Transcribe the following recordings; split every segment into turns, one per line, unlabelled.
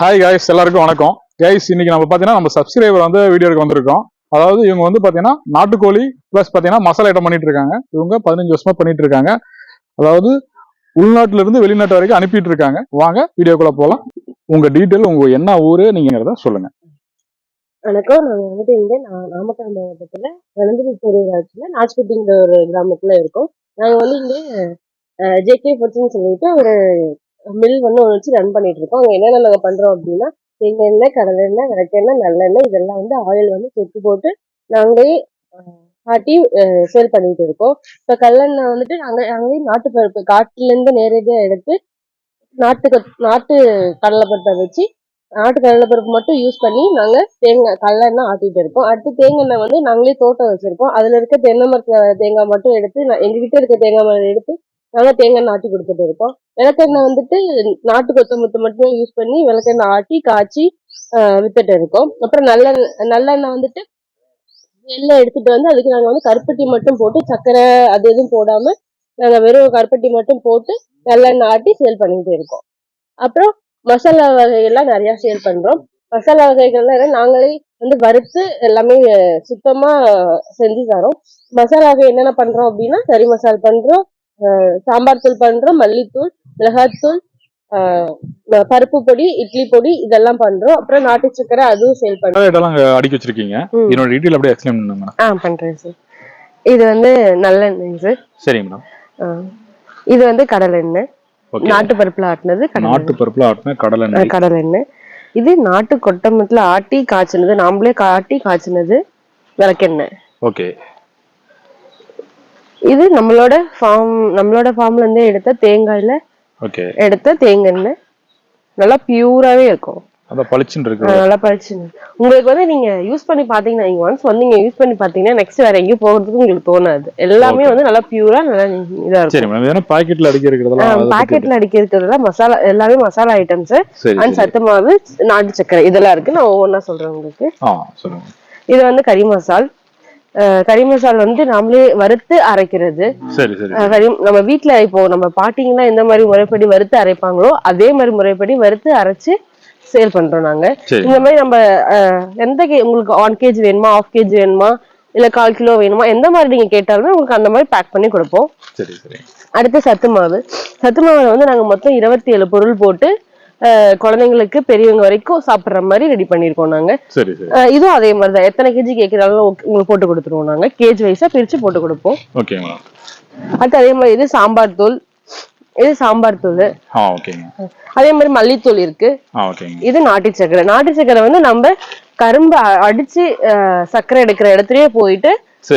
Hi guys, எல்லாருக்கும் வணக்கம். Guys, இன்னைக்கு நம்ம பாத்தீங்கன்னா நம்ம சப்ஸ்கிரைபர் வந்து வீடியோக்கு வந்திருக்கோம். அதாவது இவங்க வந்து பாத்தீங்கன்னா நாட்டுக்கோழி பிளஸ் பாத்தீங்கன்னா மசாலா ஐட்டம் பண்ணிட்டு இருக்காங்க. இவங்க 15 வருஷமா பண்ணிட்டு இருக்காங்க. அதாவது உள்நாட்டுல இருந்து வெளிநாட்டு வரைக்கும் அனுப்பிட்டு இருக்காங்க. வாங்க வீடியோக்குள்ள போலாம். உங்க டீட்டெயில், உங்க என்ன ஊரு நீங்கிறத சொல்லுங்க.
வணக்கம். நாங்க வந்துட்டு இங்க நாமக்கல் மாவட்டத்துல வளர்ந்து பேரூராட்சியில நாச்சிப்பட்டிங்கிற ஒரு கிராமத்துல இருக்கோம். நாங்க வந்து இங்க ஜேகே ஃபுட்ஸ்ன்னு சொல்லிட்டு ஒரு மில் வந்து வச்சு ரன் பண்ணிட்டு இருக்கோம். அங்க என்னென்ன நாங்க பண்றோம் அப்படின்னா தேங்காய் எண்ணெய், கடலை எண்ணெய், விளக்கெண்ணெய், நல்லெண்ணெய் இதெல்லாம் வந்து ஆயில் வந்து சொட்டு போட்டு நாங்களே ஆட்டி சேல் பண்ணிட்டு இருக்கோம். இப்ப கல்லெண்ணெய் வந்துட்டு நாங்களே நாட்டு பருப்பு காட்டுல இருந்து நேரடியா எடுத்து நாட்டு கடலைப்பருப்பை வச்சு நாட்டு கடலைப்பருப்பு மட்டும் யூஸ் பண்ணி நாங்க கடலெண்ணெய் ஆட்டிட்டு இருக்கோம். அடுத்து தேங்காய் வந்து நாங்களே தோட்டம் வச்சிருக்கோம். அதுல இருக்க தென்னை மரத்துல தேங்காய் மட்டும் எடுத்து எங்ககிட்ட இருக்க தேங்காய் மரம் எடுத்து நாங்க தேங்காய் ஆட்டி கொடுத்துட்டு இருக்கோம். விளக்கெண்ணெய் வந்துட்டு நாட்டு கொத்தமல்லி மட்டுமே யூஸ் பண்ணி விளக்கெண்ணெய் ஆட்டி காய்ச்சி வித்துட்டு இருக்கோம். அப்புறம் நல்லெண்ணெய் வந்துட்டு எண்ணெய் எடுத்துட்டு வந்து அதுக்கு நாங்க வந்து கருப்பட்டி மட்டும் போட்டு சர்க்கரை அது எதுவும் போடாம நாங்க வெறும் கருப்பட்டி மட்டும் போட்டு நல்லெண்ணெய் ஆட்டி சேல் பண்ணிட்டு இருக்கோம். அப்புறம் மசாலா வகைகள்லாம் நிறைய சேல் பண்றோம். மசாலா வகைகள்லாம் நாங்களே வந்து வறுத்து எல்லாமே சுத்தமா செஞ்சு தரோம். மசாலா வகை என்னென்ன பண்றோம் அப்படின்னா கறி மசாலா பண்றோம், சாம்பார் தூள் பண்றோம், மல்லித்தூள், மிளகாத்தூள், பருப்பு பொடி, இட்லி பொடி இதெல்லாம் பண்றோம். அப்புறம் நாட்டு சக்கரை அதுவும் சேல் பண்றோம்.
அடிக்க வச்சிருக்கீங்க. இதோட டீடைல் அப்படியே எக்ஸ்பிளைன் பண்ணுங்க.
பண்றேன் சார். இது வந்து நல்லெண்ணெய் சார்.
சரி மேடம்.
இது வந்து கடலை எண்ணெய், நாட்டு பருப்புல ஆட்டினது, கடலை எண்ணெய். இது நாட்டு கொட்டமத்துல ஆட்டி காய்ச்சினது, நாமளே ஆட்டி காய்ச்சினது விளக்கெண்ணெய்.
ஓகே.
இது நம்மளோட ஃபார்ம்ல இருந்தே எடுத்த தேங்காயில எடுத்த தேங்காய் எண்ணெய். நல்லா பியூராவே இருக்கும். நல்லா பளிச்சுன்னு உங்களுக்கு வந்து நீங்க யூஸ் பண்ணி பாத்தீங்கன்னா, நீங்க ஒன்ஸ் வந்து நீங்க யூஸ் பண்ணி பாத்தீங்கன்னா நெக்ஸ்ட் வேற எங்கேயும் போகிறதுக்கு உங்களுக்கு தோணாது. எல்லாமே வந்து நல்லா பியூரா நல்லா இதா இருக்கும்.
பாக்கெட்ல
அடிக்கிறதுலாம் மசாலா எல்லாமே மசாலா ஐட்டம்ஸ் அண்ட் சத்து மாவு, நாட்டு சக்கரை இதெல்லாம் இருக்கு. நான் ஒவ்வொன்னா சொல்றேன் உங்களுக்கு. இது வந்து கறி மசால் வந்து நாமளே வறுத்து அரைக்கிறது. நம்ம வீட்டுல இப்போ நம்ம பாட்டிங்கன்னா எந்த மாதிரி முறைப்படி வறுத்து அரைப்பாங்களோ அதே மாதிரி முறைப்படி வறுத்து அரைச்சு சேல் பண்றோம் நாங்க. இந்த மாதிரி நம்ம எந்த உங்களுக்கு 1 kg வேணுமா, 1/2 kg வேணுமா, இல்ல 1/4 கிலோ வேணுமா, எந்த மாதிரி நீங்க கேட்டாலுமே உங்களுக்கு அந்த மாதிரி பேக் பண்ணி கொடுப்போம். அடுத்து சத்து மாவு வந்து நாங்க மொத்தம் 27 பொருள் போட்டு குழந்தைங்களுக்கு பெரியவங்க வரைக்கும் சாப்பிடுற மாதிரி ரெடி பண்ணிருக்கோம் நாங்க. இதுவும் அதே மாதிரிதான் எத்தனை கேஜி கேட்கிறாலும் உங்களுக்கு போட்டு கொடுத்துருவோம். நாங்க கேஜி வைஸா பிரிச்சு போட்டு கொடுப்போம். அடுத்து அதே மாதிரி இது சாம்பார் தூள். அதே மாதிரி மல்லித்தூள் இருக்கு. இது நாட்டு சக்கரை வந்து நம்ம கரும்பு அடிச்சு சர்க்கரை எடுக்கிற இடத்துலயே போயிட்டு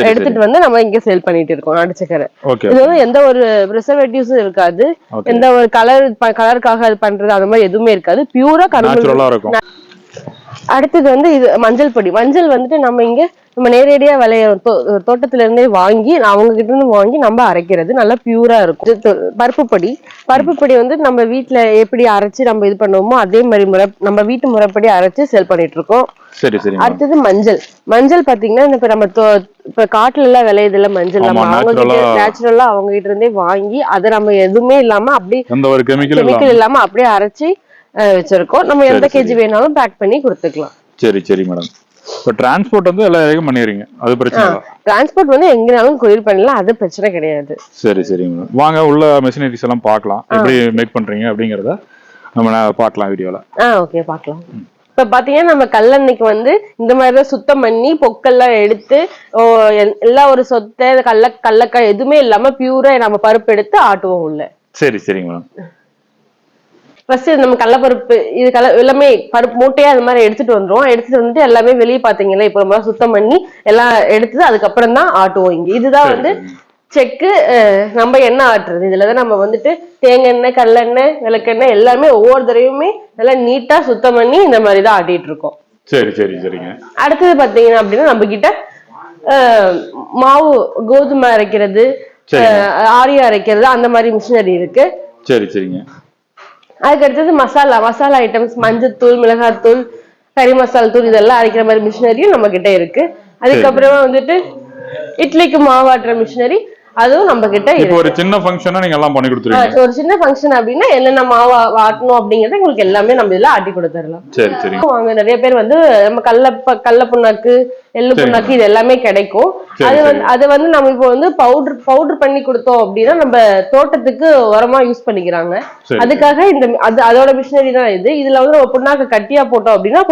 எடுத்துட்டு வந்து நம்ம இங்க சேல் பண்ணிட்டு இருக்கோம். நாட்டு சக்கரை இது வந்து எந்த ஒரு ப்ரிசர்வேட்டிவ்ஸும் இருக்காது, எந்த ஒரு கலருக்காக அது பண்றது அந்த மாதிரி எதுவுமே இருக்காது, பியூரா கரும்பு. அடுத்தது வந்து இது மஞ்சள் பொடி. மஞ்சள் வந்துட்டு நம்ம நேரடியா தோட்டத்துல இருந்தே வாங்கி அவங்க கிட்ட இருந்து வாங்கி நம்ம அரைக்கிறது நல்லா பியூரா இருக்கும். பருப்பு பொடி வந்து நம்ம வீட்டுல எப்படி அரைச்சு நம்ம இது பண்ணுவோமோ அதே மாதிரி நம்ம வீட்டு முறைப்படி அரைச்சு சேல் பண்ணிட்டு இருக்கோம். அடுத்தது மஞ்சள் பாத்தீங்கன்னா இப்ப நம்ம இப்ப காட்டுல எல்லாம் விளையுது இல்ல மஞ்சள், நம்ம அவங்க கிட்ட நேச்சுரலா அவங்க கிட்ட இருந்தே வாங்கி அதை நம்ம எதுவுமே இல்லாம அப்படி கெமிக்கல் இல்லாம அப்படியே அரைச்சு வச்சிருக்கோம். நம்ம எந்த கேஜி வேணாலும் பேக் பண்ணி கொடுத்துக்கலாம்.
சரி மேடம். இப்ப டிரான்ஸ்போர்ட் வந்து எல்லா ஏரியாக்கும் பண்ணிடுறீங்க, அது பிரச்சனை இல்ல.
டிரான்ஸ்போர்ட் வந்து எங்கனாலும் கொரியர் பண்ணலாம், அது பிரச்சனை கிடையாது.
சரி மேடம். வாங்க உள்ள மெஷினரிஸ் எல்லாம் பார்க்கலாம், எப்படி மேக் பண்றீங்க அப்படிங்கறத நம்ம பார்க்கலாம் வீடியோல.
ஓகே பார்க்கலாம். இப்ப பாத்தீங்கன்னா நம்ம கல்லெண்ணெய்க்கு வந்து இந்த மாதிரிதான் சுத்தம் பண்ணி பொக்கெல்லாம் எடுத்து எல்லா ஒரு சொத்தை கல்லக்காய் எதுவுமே இல்லாம பியூரா நம்ம பருப்பு எடுத்து ஆட்டுவோம் உள்ள.
சரிங்க மேடம்.
ஃபர்ஸ்ட் நம்ம கடலப்பருப்பு இது எல்லாமே பருப்பு மூட்டையா அது மாதிரி எடுத்துட்டு வந்துட்டு எல்லாமே வெளியே பாத்தீங்களா இப்ப நம்ம சுத்தம் பண்ணி எல்லாம் எடுத்து அதுக்கப்புறம் தான் ஆட்டுவோம் இங்க. இதுதான் வந்து செக்கு நம்ம எண்ணெய் ஆட்டுறது. இதுலதான் நம்ம வந்துட்டு தேங்காய் எண்ணெய், கடலெண்ணெய், விளக்கெண்ணெய் எல்லாமே ஒவ்வொரு தடவையுமே நல்லா நீட்டா சுத்தம் பண்ணி இந்த மாதிரிதான் ஆட்டிட்டு இருக்கோம்.
சரிங்க.
அடுத்தது பாத்தீங்கன்னா அப்படின்னா நம்ம கிட்ட மாவு கோதுமை அரைக்கிறது, ஆரியா அரைக்கிறது அந்த மாதிரி மிஷினரி இருக்கு.
சரிங்க.
அதுக்கு அடுத்தது மசாலா ஐட்டம்ஸ், மஞ்சத்தூள், மிளகாத்தூள், கறி மசாலா தூள் இதெல்லாம் அரைக்கிற மாதிரி மிஷினரியும் நம்ம கிட்ட இருக்கு. அதுக்கப்புறமா வந்துட்டு இட்லிக்கு மாவாட்டுற மிஷினரி, அதுவும் நம்ம கிட்ட
இப்போ ஒரு சின்ன ஃபங்க்ஷனா நீங்க எல்லாம் பண்ணி கொடுத்துருவீங்க.
ஒரு சின்ன ஃபங்க்ஷன் அப்படின்னா என்னென்ன மாவு ஆட்டணும் அப்படிங்கறத உங்களுக்கு எல்லாமே நம்ம இதுல ஆட்டி கொடுத்துடலாம்.
சரி சரி.
அங்க நிறைய பேர் வந்து நம்ம கடல புண்ணாக்கு, எள்ளு புண்ணாக்கு இது எல்லாமே கிடைக்கும். அது வந்து நம்ம இப்போ வந்து பவுடர் பண்ணி கொடுத்தோம் அப்படின்னா நம்ம தோட்டத்துக்கு உரமா யூஸ் பண்ணிக்கிறாங்க. அதுக்காக அதோட மிஷினரி தான் இது. இதுல வந்து நம்ம புண்ணாக்கு கட்டியா போட்டோம் அப்படின்னா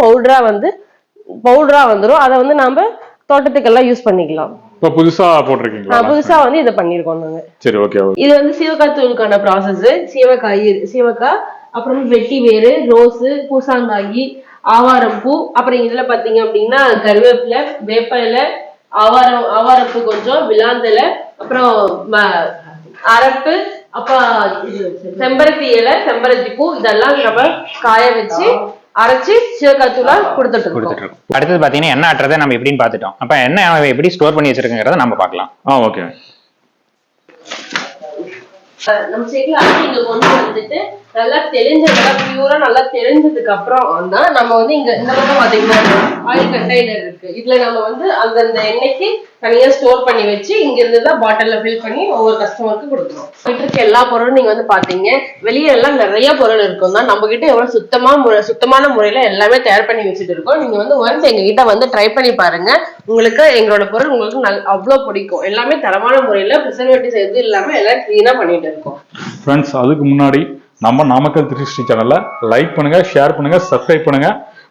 பவுடரா வந்துரும். அதை வந்து நாம தோட்டத்துக்கெல்லாம் யூஸ் பண்ணிக்கலாம்.
இப்ப புதுசா போட்டிருக்கீங்களா?
புதுசா வந்து இதை பண்ணிருக்கோம் நாங்க.
சரி ஓகே.
இது வந்து சீவக்காய் தூளுக்கான ப்ராசஸ். சீவக்காய், அப்புறம் வெட்டி வேறு, ரோஸ், பூசாங்காய், ஆவாரம்பூ, அப்புறம் இதுல பாத்தீங்க அப்படின்னா கருவேப்பிலை, வேப்ப இலை, ஆவாரம்பூ கொஞ்சம், விளாந்தலை, அப்புறம் அரப்பு, அப்புறம் செம்பருத்தி இலை, செம்பருத்தி பூ, இதெல்லாம் நம்ம காய வச்சு அரைச்சு சீவக்காத்தூளா கொடுத்துட்டு இருக்கோம்.
அடுத்தது பாத்தீங்கன்னா எண்ணெய் ஆட்டுறதை நம்ம எப்படின்னு பாத்துட்டோம். அப்ப எண்ணெய் எப்படி ஸ்டோர் பண்ணி வச்சிருக்கோங்கிறத நம்ம பார்க்கலாம்.
ஓகே.
நம்ம சைக்கிள் இங்க கொண்டு வந்துட்டு நல்லா பியூரா நல்லா தெளிஞ்சதுக்கு அப்புறம் தான் நம்ம வந்து இங்க இந்த பக்கம் பாத்தீங்கன்னா ஆயில் கண்டெய்னர் இருக்கு. இதுல நம்ம வந்து அந்த எண்ணெய்க்கு தனியா ஸ்டோர் பண்ணி வச்சு இங்க இருந்துதான் பாட்டில்ல ஃபில் பண்ணி ஒவ்வொரு கஸ்டமருக்கு கொடுக்குறோம். வீட்டு இருக்க எல்லா பொருளும் நீங்க வந்து பாத்தீங்க, வெளியே எல்லாம் நிறைய பொருள் இருக்கும் தான். நம்ம கிட்ட எவ்வளவு சுத்தமான முறையில எல்லாமே தயார் பண்ணி வச்சுட்டு இருக்கோம். நீங்க வந்து ஒன்ஸ் எங்க கிட்ட வந்து ட்ரை பண்ணி பாருங்க. உங்களுக்கு எங்களோட பொருள் உங்களுக்கு அவ்வளவு பிடிக்கும். எல்லாமே தரமான முறையில ப்ரிசர்வேட்டிவ் எதுவும் இல்லாம எல்லாம் கிளீனா பண்ணிட்டு இருக்கோம்.
ஃப்ரெண்ட்ஸ், அதுக்கு முன்னாடி நம்ம நாமக்கல் 360 சேனலை லைக் பண்ணுங்க, ஷேர் பண்ணுங்க, சப்ஸ்கிரைப் பண்ணுங்க.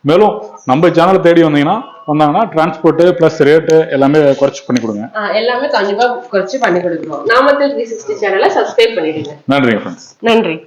மேலும் நம்ம சேனலை தேடி வந்தாங்கன்னா டிரான்ஸ்போர்ட் பிளஸ் ரேட்டு எல்லாமே குறைச்சு பண்ணி கொடுங்க.
எல்லாமே கண்டிப்பா குறைச்சு பண்ணி கொடுக்குறோம். நாமக்கல் 360 சேனலை சப்ஸ்கிரைப் பண்ணிடுங்க.
நன்றி ஃப்ரெண்ட்ஸ்.
நன்றி.